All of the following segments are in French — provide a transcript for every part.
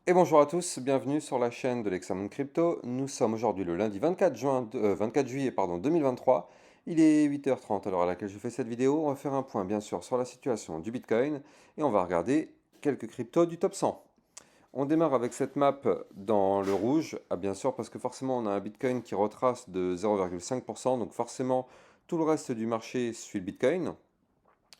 Et bonjour à tous, bienvenue sur la chaîne de l'Examen Crypto. Nous sommes aujourd'hui le lundi 24 juillet 2023. Il est 8h30 à l'heure à laquelle je fais cette vidéo. On va faire un point bien sûr sur la situation du Bitcoin et on va regarder quelques cryptos du top 100. On démarre avec cette map dans le rouge, bien sûr parce que forcément on a un Bitcoin qui retrace de 0,5%, donc forcément tout le reste du marché suit le Bitcoin.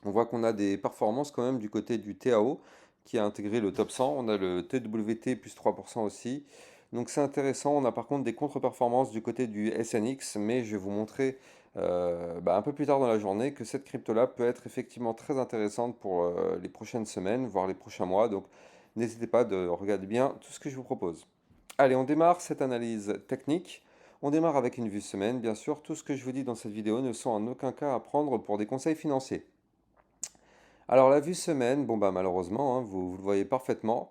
On voit qu'on a des performances quand même du côté du TAO qui a intégré le top 100. On a le TWT plus 3% aussi. Donc c'est intéressant. On a par contre des contre-performances du côté du SNX, mais je vais vous montrer un peu plus tard dans la journée que cette crypto-là peut être effectivement très intéressante pour les prochaines semaines, voire les prochains mois. Donc n'hésitez pas de regarder bien tout ce que je vous propose. Allez, on démarre cette analyse technique. On démarre avec une vue semaine. Bien sûr, tout ce que je vous dis dans cette vidéo ne sont en aucun cas à prendre pour des conseils financiers. Alors la vue semaine, bon bah malheureusement, hein, vous le voyez parfaitement,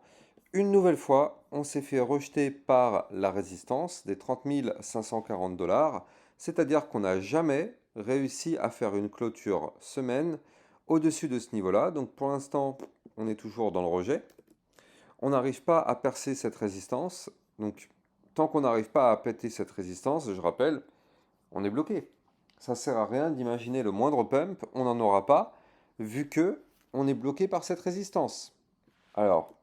une nouvelle fois, on s'est fait rejeter par la résistance des 30 540 dollars, c'est-à-dire qu'on n'a jamais réussi à faire une clôture semaine au-dessus de ce niveau-là. Donc pour l'instant, on est toujours dans le rejet. On n'arrive pas à percer cette résistance. Donc tant qu'on n'arrive pas à péter cette résistance, je rappelle, on est bloqué. Ça sert à rien d'imaginer le moindre pump, on n'en aura pas, vu que on est bloqué par cette résistance. Alors,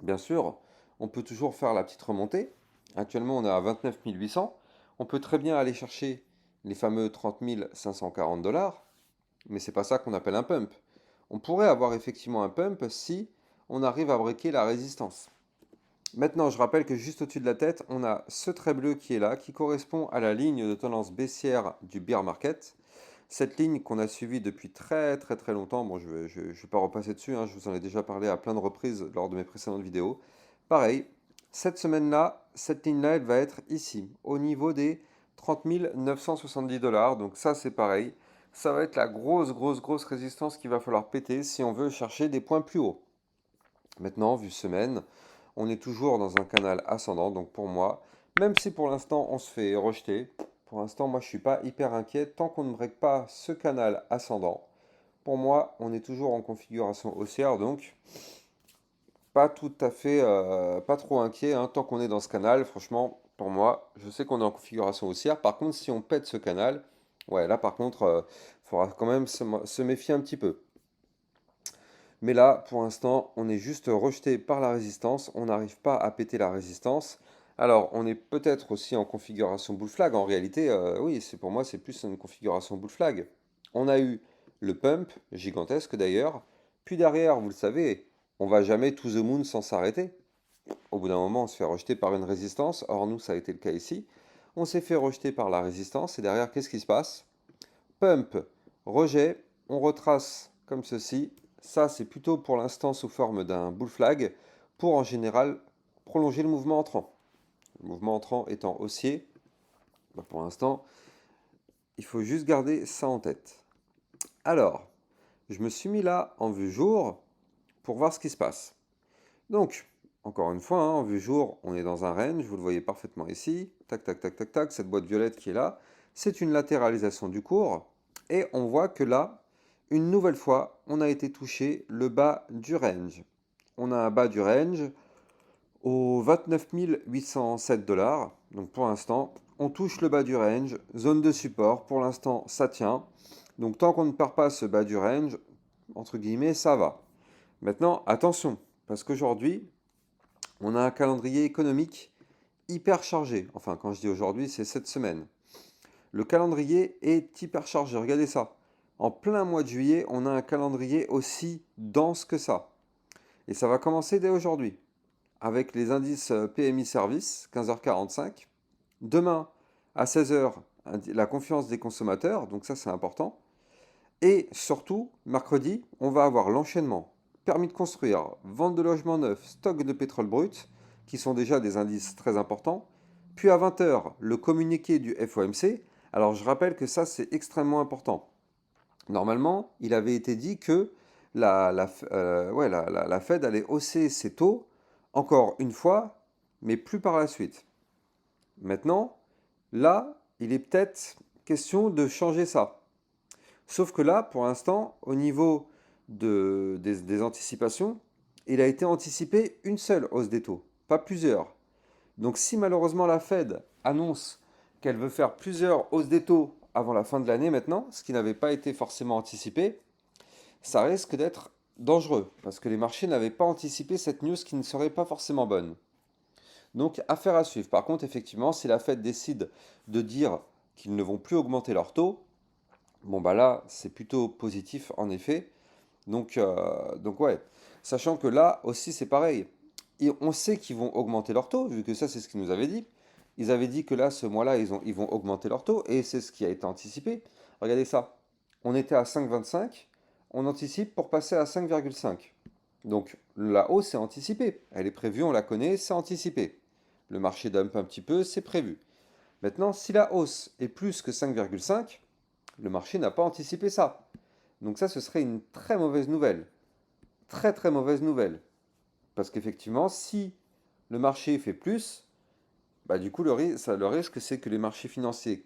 bien sûr, on peut toujours faire la petite remontée. Actuellement, on est à 29 800. On peut très bien aller chercher les fameux 30 540 dollars, mais c'est pas ça qu'on appelle un pump. On pourrait avoir effectivement un pump si on arrive à breaker la résistance. Maintenant, je rappelle que juste au-dessus de la tête, on a ce trait bleu qui est là, qui correspond à la ligne de tendance baissière du bear market. Cette ligne qu'on a suivie depuis très très très longtemps, bon, je ne vais pas repasser dessus, hein, je vous en ai déjà parlé à plein de reprises lors de mes précédentes vidéos. Pareil, cette semaine-là, cette ligne-là, elle va être ici, au niveau des 30 970 dollars. Donc ça, c'est pareil. Ça va être la grosse résistance qu'il va falloir péter si on veut chercher des points plus hauts. Maintenant, vue semaine, on est toujours dans un canal ascendant. Donc pour moi, même si pour l'instant on se fait rejeter, pour l'instant moi je suis pas hyper inquiet tant qu'on ne break pas ce canal ascendant. Pour moi, on est toujours en configuration haussière, donc pas tout à fait, pas trop inquiet hein, tant qu'on est dans ce canal. Franchement, pour moi, je sais qu'on est en configuration haussière. Par contre, si on pète ce canal, ouais, là par contre, il faudra quand même se méfier un petit peu. Mais là, pour l'instant, on est juste rejeté par la résistance. On n'arrive pas à péter la résistance. Alors, on est peut-être aussi en configuration bull flag. En réalité, oui, c'est pour moi, c'est plus une configuration bull flag. On a eu le pump, gigantesque d'ailleurs. Puis derrière, vous le savez, on va jamais to the moon sans s'arrêter. Au bout d'un moment, on se fait rejeter par une résistance. Or, nous, ça a été le cas ici. On s'est fait rejeter par la résistance. Et derrière, qu'est-ce qui se passe? Pump, rejet, on retrace comme ceci. Ça, c'est plutôt pour l'instant sous forme d'un bull flag pour en général prolonger le mouvement entrant. Le mouvement entrant étant haussier, pour l'instant, il faut juste garder ça en tête. Alors, je me suis mis là en vue jour pour voir ce qui se passe. Donc, encore une fois, hein, en vue jour, on est dans un range, vous le voyez parfaitement ici. Tac, tac, tac, tac, tac, cette boîte violette qui est là, c'est une latéralisation du cours. Et on voit que là, une nouvelle fois, on a été touché le bas du range. On a un bas du range aux 29 807 dollars. Donc pour l'instant, on touche le bas du range, zone de support. Pour l'instant, ça tient. Donc tant qu'on ne perd pas ce bas du range, entre guillemets, ça va. Maintenant, attention, parce qu'aujourd'hui, on a un calendrier économique hyper chargé. Enfin, quand je dis aujourd'hui, c'est cette semaine. Le calendrier est hyper chargé. Regardez ça. En plein mois de juillet, on a un calendrier aussi dense que ça. Et ça va commencer dès aujourd'hui, avec les indices PMI Service, 15h45. Demain, à 16h, la confiance des consommateurs, donc ça c'est important. Et surtout, mercredi, on va avoir l'enchaînement. Permis de construire, vente de logements neufs, stock de pétrole brut, qui sont déjà des indices très importants. Puis à 20h, le communiqué du FOMC. Alors je rappelle que ça c'est extrêmement important. Normalement, il avait été dit que la Fed allait hausser ses taux encore une fois, mais plus par la suite. Maintenant, là, il est peut-être question de changer ça. Sauf que là, pour l'instant, au niveau des anticipations, il a été anticipé une seule hausse des taux, pas plusieurs. Donc si malheureusement la Fed annonce qu'elle veut faire plusieurs hausses des taux avant la fin de l'année maintenant, ce qui n'avait pas été forcément anticipé, ça risque d'être dangereux, parce que les marchés n'avaient pas anticipé cette news qui ne serait pas forcément bonne. Donc affaire à suivre. Par contre, effectivement, si la Fed décide de dire qu'ils ne vont plus augmenter leurs taux, bon bah là, c'est plutôt positif en effet. Donc ouais, sachant que là aussi c'est pareil. Et on sait qu'ils vont augmenter leurs taux, vu que ça c'est ce qu'ils nous avaient dit. Ils avaient dit que là, ce mois-là, ils vont augmenter leurs taux, et c'est ce qui a été anticipé. Regardez ça. On était à 5,25, on anticipe pour passer à 5,5. Donc la hausse est anticipée. Elle est prévue, on la connaît, c'est anticipé. Le marché dump un petit peu, c'est prévu. Maintenant, si la hausse est plus que 5,5, le marché n'a pas anticipé ça. Donc ça, ce serait une très mauvaise nouvelle. Très très mauvaise nouvelle. Parce qu'effectivement, si le marché fait plus, bah, du coup, le risque, c'est que les marchés financiers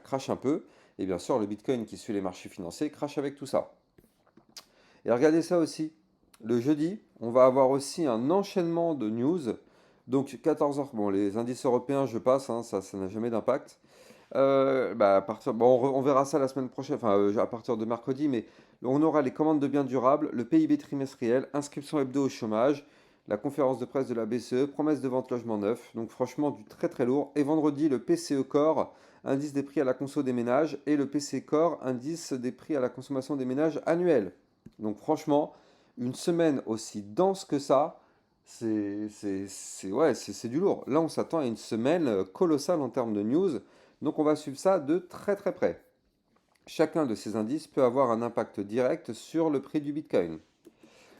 crachent un peu. Et bien sûr, le Bitcoin qui suit les marchés financiers crache avec tout ça. Et regardez ça aussi. Le jeudi, on va avoir aussi un enchaînement de news. Donc 14 heures. Bon, les indices européens, je passe, hein, ça n'a jamais d'impact. On verra ça la semaine prochaine, enfin à partir de mercredi, mais on aura les commandes de biens durables, le PIB trimestriel, inscription hebdo au chômage, la conférence de presse de la BCE, promesse de vente logement neuf, donc franchement du très très lourd. Et vendredi, le PCE Core, indice des prix à la conso des ménages, et le PC Core, indice des prix à la consommation des ménages annuel. Donc franchement, une semaine aussi dense que ça, c'est du lourd. Là, on s'attend à une semaine colossale en termes de news. Donc on va suivre ça de très très près. Chacun de ces indices peut avoir un impact direct sur le prix du Bitcoin.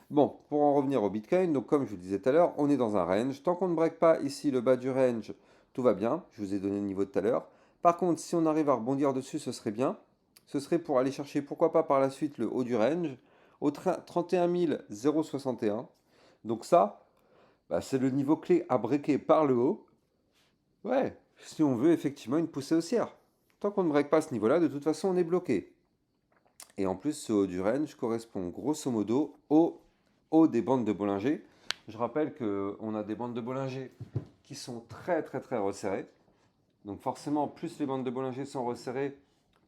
Bon, pour en revenir au Bitcoin, donc comme je vous le disais tout à l'heure, on est dans un range. Tant qu'on ne break pas ici le bas du range, tout va bien. Je vous ai donné le niveau de tout à l'heure. Par contre, si on arrive à rebondir dessus, ce serait bien. Ce serait pour aller chercher, pourquoi pas par la suite, le haut du range, au 31 061. Donc ça, c'est le niveau clé à breaker par le haut. Ouais, si on veut effectivement une poussée haussière. Tant qu'on ne break pas ce niveau-là, de toute façon, on est bloqué. Et en plus, ce haut du range correspond grosso modo au haut des bandes de Bollinger. Je rappelle qu'on a des bandes de Bollinger qui sont très très très resserrées. Donc forcément, plus les bandes de Bollinger sont resserrées,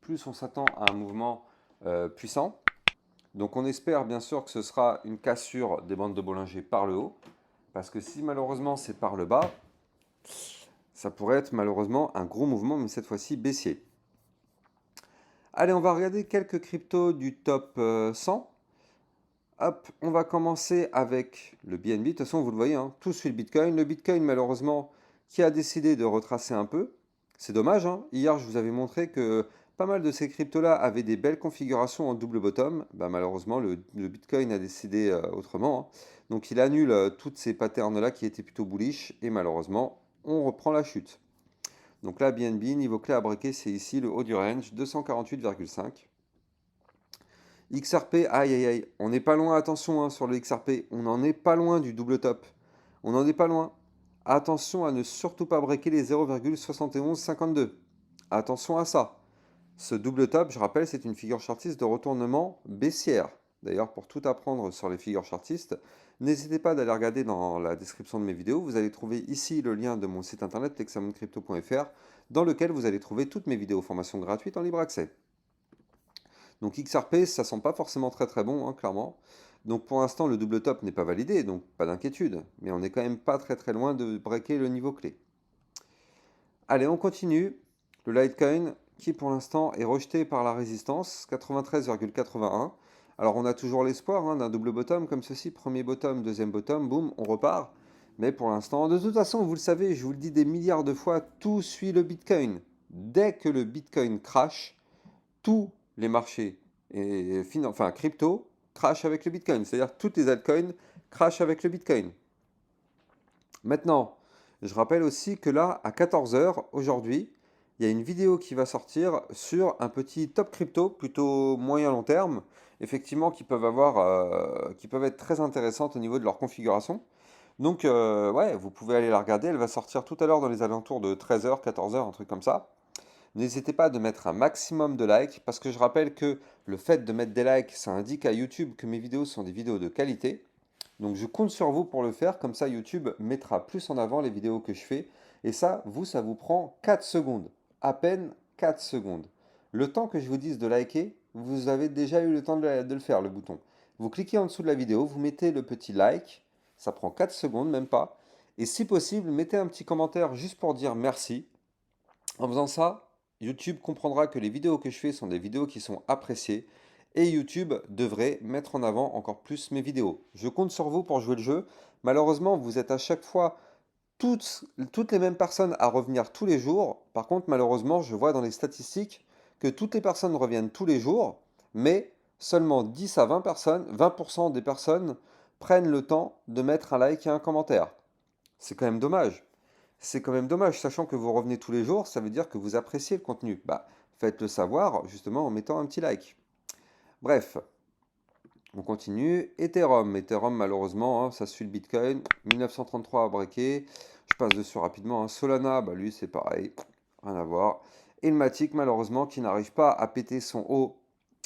plus on s'attend à un mouvement puissant. Donc on espère bien sûr que ce sera une cassure des bandes de Bollinger par le haut. Parce que si malheureusement c'est par le bas, ça pourrait être malheureusement un gros mouvement, mais cette fois-ci baissier. Allez, on va regarder quelques cryptos du top 100. Hop, on va commencer avec le BNB. De toute façon, vous le voyez, hein, tout suit le Bitcoin. Le Bitcoin, malheureusement, qui a décidé de retracer un peu. C'est dommage, hein. Hier, je vous avais montré que pas mal de ces cryptos-là avaient des belles configurations en double bottom. Malheureusement, le Bitcoin a décidé autrement, hein. Donc, il annule toutes ces patterns-là qui étaient plutôt bullish. Et malheureusement, on reprend la chute. Donc là, BNB, niveau clé à breaker, c'est ici le haut du range, 248,5. XRP, aïe aïe aïe, on n'est pas loin, attention hein, sur le XRP, on n'en est pas loin du double top. On n'en est pas loin. Attention à ne surtout pas breaker les 0,7152. Attention à ça. Ce double top, je rappelle, c'est une figure chartiste de retournement baissière. D'ailleurs, pour tout apprendre sur les figures chartistes, n'hésitez pas d'aller regarder dans la description de mes vidéos. Vous allez trouver ici le lien de mon site internet texamoncrypto.fr dans lequel vous allez trouver toutes mes vidéos formations gratuites en libre accès. Donc XRP, ça sent pas forcément très très bon, hein, clairement. Donc pour l'instant, le double top n'est pas validé, donc pas d'inquiétude. Mais on n'est quand même pas très très loin de breaker le niveau clé. Allez, on continue. Le Litecoin, qui pour l'instant est rejeté par la résistance, 93,81. Alors on a toujours l'espoir hein, d'un double bottom comme ceci, premier bottom, deuxième bottom, boum, on repart. Mais pour l'instant, de toute façon, vous le savez, je vous le dis des milliards de fois, tout suit le Bitcoin. Dès que le Bitcoin crash, tous les marchés crypto crashent avec le Bitcoin. C'est-à-dire toutes les altcoins crashent avec le Bitcoin. Maintenant, je rappelle aussi que là, à 14 heures aujourd'hui, il y a une vidéo qui va sortir sur un petit top crypto, plutôt moyen long terme, effectivement, qui peuvent être très intéressantes au niveau de leur configuration. Donc, ouais, vous pouvez aller la regarder. Elle va sortir tout à l'heure dans les alentours de 13 heures, 14 heures, un truc comme ça. N'hésitez pas de mettre un maximum de likes, parce que je rappelle que le fait de mettre des likes, ça indique à YouTube que mes vidéos sont des vidéos de qualité. Donc je compte sur vous pour le faire, comme ça YouTube mettra plus en avant les vidéos que je fais. Et ça, ça vous prend 4 secondes. À peine 4 secondes. Le temps que je vous dise de liker, vous avez déjà eu le temps de le faire, le bouton. Vous cliquez en dessous de la vidéo, vous mettez le petit like, ça prend 4 secondes, même pas. Et si possible, mettez un petit commentaire juste pour dire merci. En faisant ça, YouTube comprendra que les vidéos que je fais sont des vidéos qui sont appréciées et YouTube devrait mettre en avant encore plus mes vidéos. Je compte sur vous pour jouer le jeu. Malheureusement, vous êtes à chaque fois toutes les mêmes personnes à revenir tous les jours. Par contre, malheureusement, je vois dans les statistiques que toutes les personnes reviennent tous les jours, mais seulement 10 à 20 personnes, 20% des personnes prennent le temps de mettre un like et un commentaire. C'est quand même dommage. C'est quand même dommage, sachant que vous revenez tous les jours, ça veut dire que vous appréciez le contenu. Bah, faites-le savoir justement en mettant un petit like. Bref, on continue. Ethereum. Ethereum, malheureusement, hein, ça suit le Bitcoin. 1933 à breaker. Je passe dessus rapidement, hein. Solana, bah lui, c'est pareil. Rien à voir. Et le Matic, malheureusement, qui n'arrive pas à péter son haut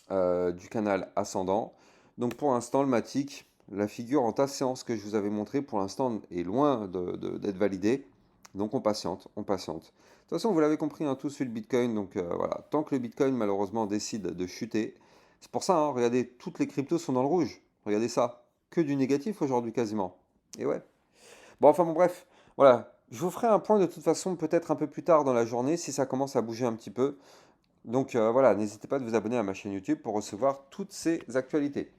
du canal ascendant. Donc pour l'instant, le Matic, la figure en tasse séance que je vous avais montré, pour l'instant, est loin d'être validée. Donc on patiente, on patiente. De toute façon, vous l'avez compris, hein, tout suit le Bitcoin. Donc voilà, tant que le Bitcoin, malheureusement, décide de chuter, c'est pour ça, hein, regardez, toutes les cryptos sont dans le rouge. Regardez ça. Que du négatif aujourd'hui quasiment. Et ouais. Bon, enfin bon, bref. Voilà. Je vous ferai un point de toute façon peut-être un peu plus tard dans la journée si ça commence à bouger un petit peu. Donc voilà, n'hésitez pas de vous abonner à ma chaîne YouTube pour recevoir toutes ces actualités.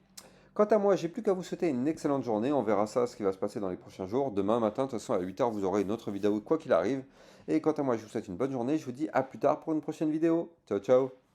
Quant à moi, j'ai plus qu'à vous souhaiter une excellente journée. On verra ça, ce qui va se passer dans les prochains jours. Demain matin, de toute façon, à 8h, vous aurez une autre vidéo, quoi qu'il arrive. Et quant à moi, je vous souhaite une bonne journée. Je vous dis à plus tard pour une prochaine vidéo. Ciao, ciao.